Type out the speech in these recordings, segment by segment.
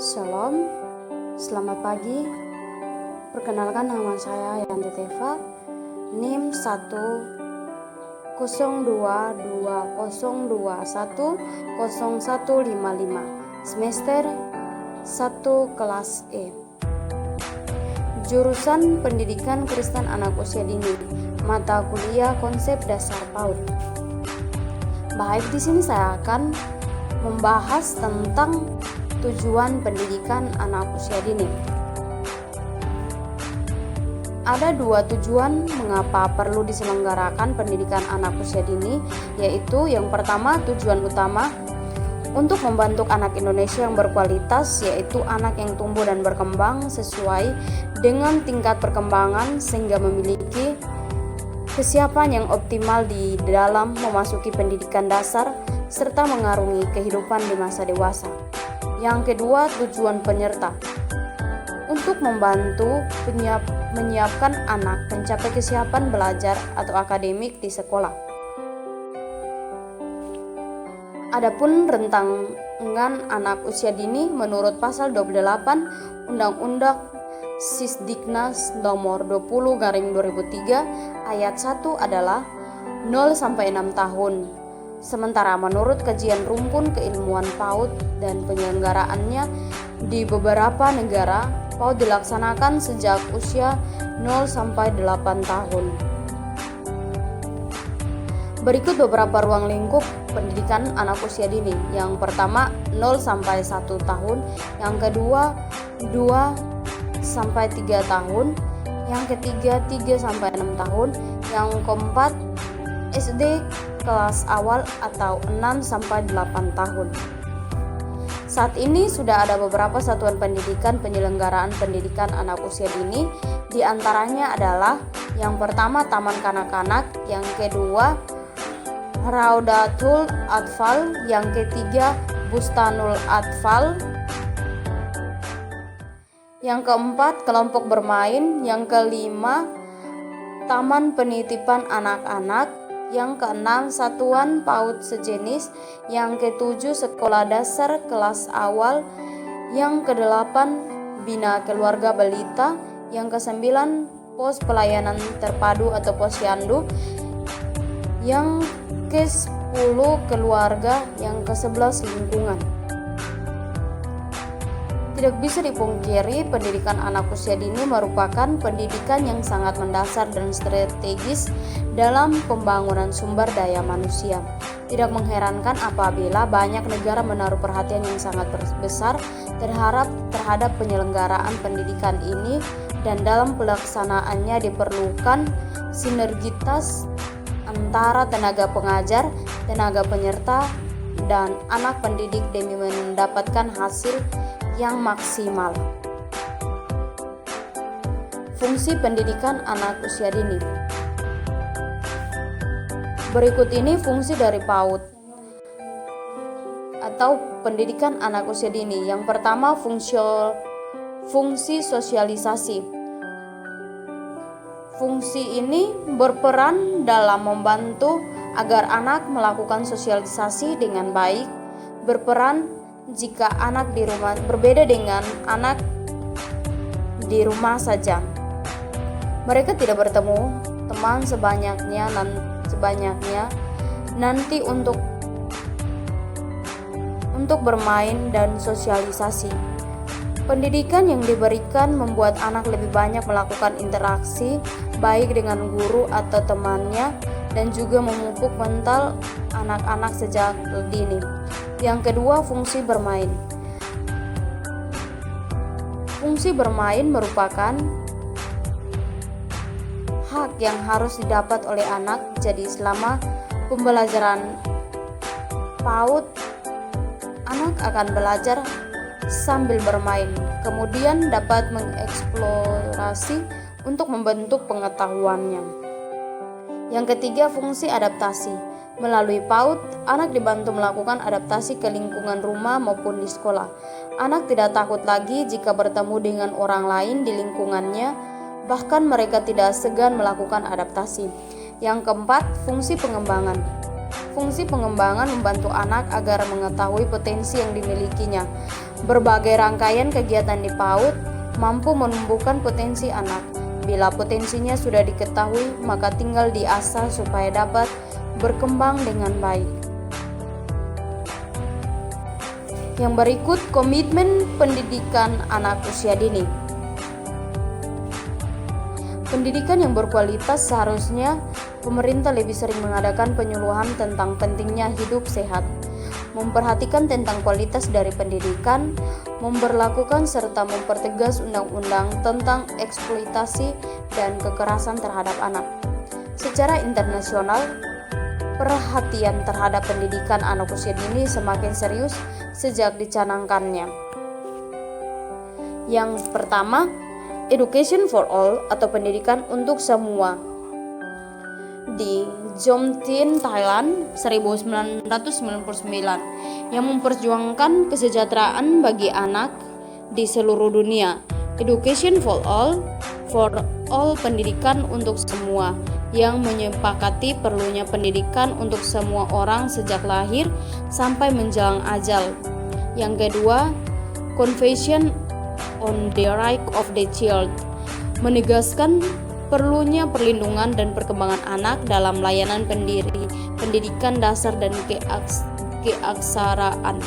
Shalom, selamat pagi. Perkenalkan, nama saya Yanti Teva, NIM 10220210155, semester 1 kelas E. Jurusan Pendidikan Kristen Anak Usia Dini, mata kuliah konsep dasar PAUD. Baik, di sini saya akan membahas tentang tujuan pendidikan anak usia dini. Ada dua tujuan mengapa perlu diselenggarakan pendidikan anak usia dini, yaitu yang pertama, tujuan utama untuk membantu anak Indonesia yang berkualitas, yaitu anak yang tumbuh dan berkembang sesuai dengan tingkat perkembangan sehingga memiliki kesiapan yang optimal di dalam memasuki pendidikan dasar serta mengarungi kehidupan di masa dewasa. Yang kedua, tujuan penyerta untuk membantu menyiapkan anak mencapai kesiapan belajar atau akademik di sekolah. Adapun rentangan anak usia dini menurut pasal 28 Undang-Undang Sisdiknas nomor 20/2003 ayat 1 adalah 0 sampai 6 tahun. Sementara menurut kajian rumpun keilmuan PAUD dan penyelenggaraannya di beberapa negara, PAUD dilaksanakan sejak usia 0 sampai 8 tahun. Berikut beberapa ruang lingkup pendidikan anak usia dini. Yang pertama, 0 sampai 1 tahun, yang kedua 2 sampai 3 tahun, yang ketiga 3 sampai 6 tahun, yang keempat SD kelas awal atau 6 sampai 8 tahun. Saat ini sudah ada beberapa satuan pendidikan penyelenggaraan pendidikan anak usia dini, di antaranya adalah yang pertama Taman Kanak-kanak, yang kedua Raudatul Atfal, yang ketiga Bustanul Atfal, yang keempat kelompok bermain, yang kelima Taman Penitipan Anak-anak, yang keenam satuan PAUD sejenis, yang ketujuh sekolah dasar kelas awal, yang kedelapan bina keluarga balita, yang kesembilan pos pelayanan terpadu atau posyandu, yang ke-10 keluarga, yang ke-11 lingkungan. Tidak bisa dipungkiri, pendidikan anak usia dini merupakan pendidikan yang sangat mendasar dan strategis dalam pembangunan sumber daya manusia. Tidak mengherankan apabila banyak negara menaruh perhatian yang sangat besar terhadap penyelenggaraan pendidikan ini, dan dalam pelaksanaannya diperlukan sinergitas antara tenaga pengajar, tenaga penyerta, dan anak pendidik demi mendapatkan hasil yang maksimal. Fungsi pendidikan anak usia dini. Berikut ini fungsi dari PAUD atau pendidikan anak usia dini. Yang pertama, fungsi sosialisasi. Fungsi ini berperan dalam membantu agar anak melakukan sosialisasi dengan baik, berperan jika anak di rumah berbeda dengan anak di rumah saja. Mereka tidak bertemu teman sebanyaknya nanti untuk bermain dan sosialisasi. Pendidikan yang diberikan membuat anak lebih banyak melakukan interaksi baik dengan guru atau temannya, dan juga memupuk mental anak-anak sejak dini. Yang kedua, fungsi bermain. Fungsi bermain merupakan hak yang harus didapat oleh anak. Jadi selama pembelajaran PAUD, anak akan belajar sambil bermain, kemudian dapat mengeksplorasi untuk membentuk pengetahuannya. Yang ketiga, fungsi adaptasi. Melalui PAUD, anak dibantu melakukan adaptasi ke lingkungan rumah maupun di sekolah. Anak tidak takut lagi jika bertemu dengan orang lain di lingkungannya, bahkan mereka tidak segan melakukan adaptasi. Yang keempat, fungsi pengembangan. Fungsi pengembangan membantu anak agar mengetahui potensi yang dimilikinya. Berbagai rangkaian kegiatan di PAUD mampu menumbuhkan potensi anak. Bila potensinya sudah diketahui, maka tinggal diasah supaya dapat berkembang dengan baik. Yang berikut, komitmen pendidikan anak usia dini. Pendidikan yang berkualitas seharusnya pemerintah lebih sering mengadakan penyuluhan tentang pentingnya hidup sehat, memperhatikan tentang kualitas dari pendidikan, memberlakukan serta mempertegas undang-undang tentang eksploitasi dan kekerasan terhadap anak. Secara internasional, perhatian terhadap pendidikan anak usia dini semakin serius sejak dicanangkannya. Yang pertama, Education for All atau pendidikan untuk semua. Di Jomtien, Thailand, 1999 yang memperjuangkan kesejahteraan bagi anak di seluruh dunia. Education for all pendidikan untuk semua yang menyepakati perlunya pendidikan untuk semua orang sejak lahir sampai menjelang ajal. Yang kedua, Convention on the Right of the Child menegaskan perlunya perlindungan dan perkembangan anak dalam layanan pendidikan dasar dan keaksaraan.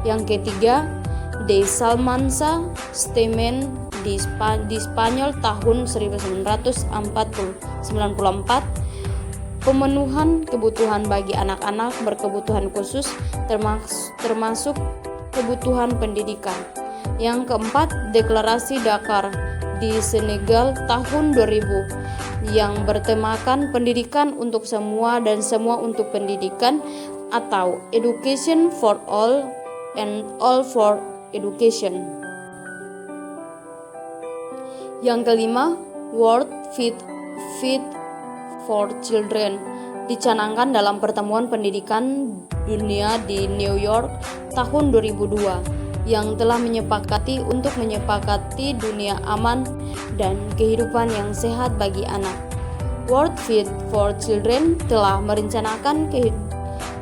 Yang ketiga, De Salmansa Statement di Spanyol tahun 1994, pemenuhan kebutuhan bagi anak-anak berkebutuhan khusus termasuk kebutuhan pendidikan. Yang keempat, Deklarasi Dakar di Senegal tahun 2000 yang bertemakan pendidikan untuk semua dan semua untuk pendidikan atau Education for All and All for Education. Yang kelima, World Feed for Children dicanangkan dalam pertemuan pendidikan dunia di New York tahun 2002 yang telah menyepakati dunia aman dan kehidupan yang sehat bagi anak. World Feed for Children telah merencanakan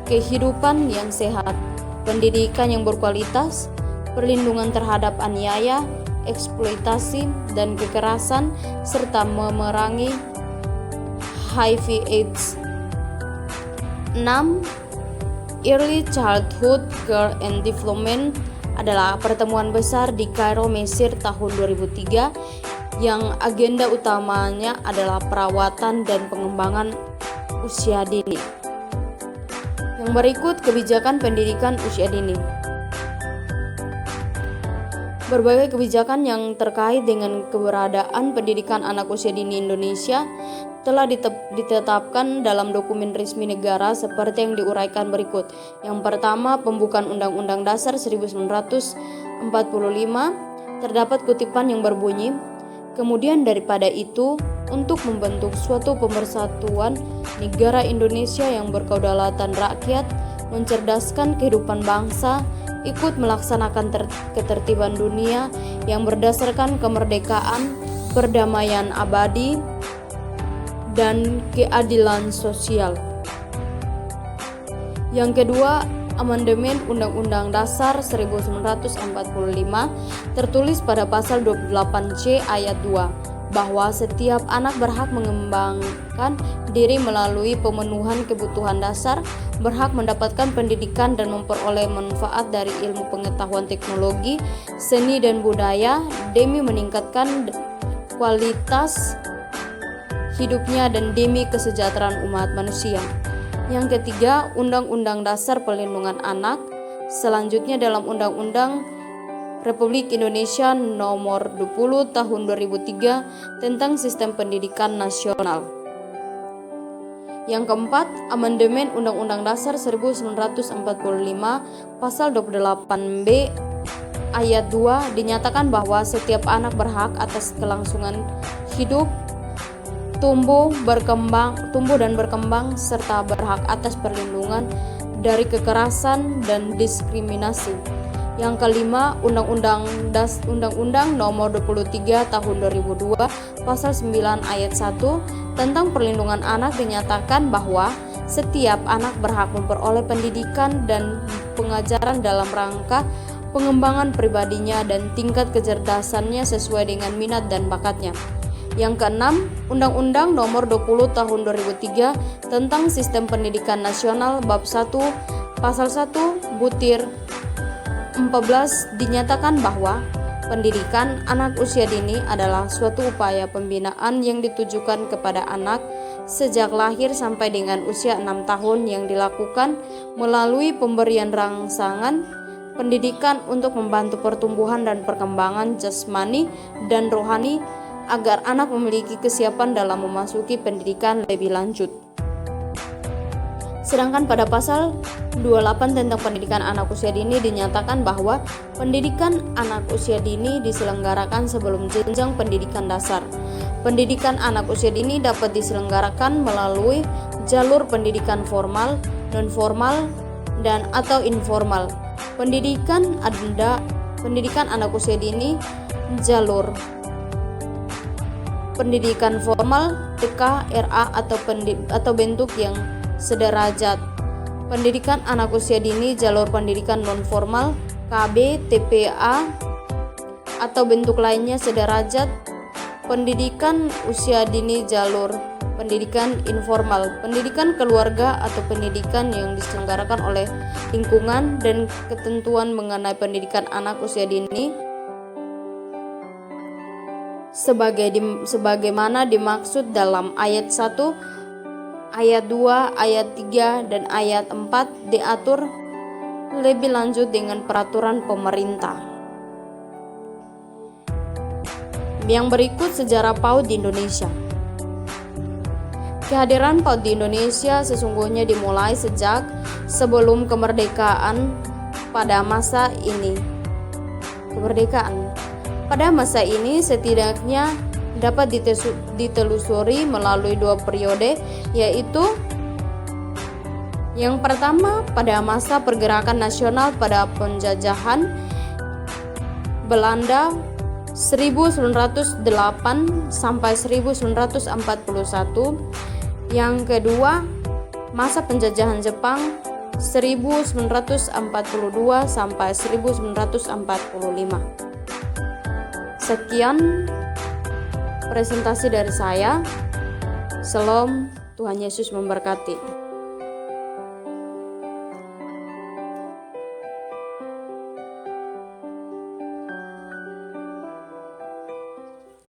kehidupan yang sehat, pendidikan yang berkualitas, perlindungan terhadap aniaya, eksploitasi, dan kekerasan, serta memerangi HIV/AIDS. 6. Early Childhood Care and Development adalah pertemuan besar di Kairo, Mesir tahun 2003 yang agenda utamanya adalah perawatan dan pengembangan usia dini. Yang berikut, kebijakan pendidikan usia dini. Berbagai kebijakan yang terkait dengan keberadaan pendidikan anak usia dini Indonesia telah ditetapkan dalam dokumen resmi negara seperti yang diuraikan berikut. Yang pertama, pembukaan Undang-Undang Dasar 1945, terdapat kutipan yang berbunyi, kemudian daripada itu, untuk membentuk suatu pemersatuan negara Indonesia yang berkedaulatan rakyat, mencerdaskan kehidupan bangsa, ikut melaksanakan ketertiban dunia yang berdasarkan kemerdekaan, perdamaian abadi, dan keadilan sosial. Yang kedua, amandemen Undang-Undang Dasar 1945 tertulis pada pasal 28C ayat 2 bahwa setiap anak berhak mengembangkan diri melalui pemenuhan kebutuhan dasar, berhak mendapatkan pendidikan dan memperoleh manfaat dari ilmu pengetahuan teknologi, seni dan budaya demi meningkatkan kualitas hidupnya dan demi kesejahteraan umat manusia. Yang ketiga, Undang-Undang Dasar Perlindungan Anak. Selanjutnya dalam Undang-Undang Republik Indonesia Nomor 20 Tahun 2003 tentang Sistem Pendidikan Nasional. Yang keempat, amandemen Undang-Undang Dasar 1945 Pasal 28B ayat 2 dinyatakan bahwa setiap anak berhak atas kelangsungan hidup, tumbuh dan berkembang serta berhak atas perlindungan dari kekerasan dan diskriminasi. Yang kelima, Undang-Undang Nomor 23 Tahun 2002 Pasal 9 ayat 1 tentang perlindungan anak dinyatakan bahwa setiap anak berhak memperoleh pendidikan dan pengajaran dalam rangka pengembangan pribadinya dan tingkat kecerdasannya sesuai dengan minat dan bakatnya. Yang keenam, Undang-Undang Nomor 20 Tahun 2003 tentang Sistem Pendidikan Nasional Bab 1 Pasal 1 Butir 14 dinyatakan bahwa pendidikan anak usia dini adalah suatu upaya pembinaan yang ditujukan kepada anak sejak lahir sampai dengan usia 6 tahun yang dilakukan melalui pemberian rangsangan pendidikan untuk membantu pertumbuhan dan perkembangan jasmani dan rohani agar anak memiliki kesiapan dalam memasuki pendidikan lebih lanjut. Sedangkan pada pasal 28 tentang pendidikan anak usia dini dinyatakan bahwa pendidikan anak usia dini diselenggarakan sebelum jenjang pendidikan dasar. Pendidikan anak usia dini dapat diselenggarakan melalui jalur pendidikan formal, non-formal, dan atau informal. Pendidikan anak usia dini jalur pendidikan formal, TK, RA atau bentuk yang sederajat. Pendidikan anak usia dini jalur pendidikan non-formal, KB, TPA atau bentuk lainnya sederajat. Pendidikan usia dini jalur pendidikan informal, pendidikan keluarga atau pendidikan yang diselenggarakan oleh lingkungan dan ketentuan mengenai pendidikan anak usia dini sebagaimana dimaksud dalam ayat 1, ayat 2, ayat 3, dan ayat 4 diatur lebih lanjut dengan peraturan pemerintah. Yang berikut sejarah PAUD di Indonesia. Kehadiran PAUD di Indonesia sesungguhnya dimulai sejak sebelum kemerdekaan. Pada masa ini setidaknya dapat ditelusuri melalui 2 periode, yaitu yang pertama pada masa pergerakan nasional pada penjajahan Belanda 1908 sampai 1941. Yang kedua, masa penjajahan Jepang 1942 sampai 1945. Sekian presentasi dari saya. Shalom, Tuhan Yesus memberkati.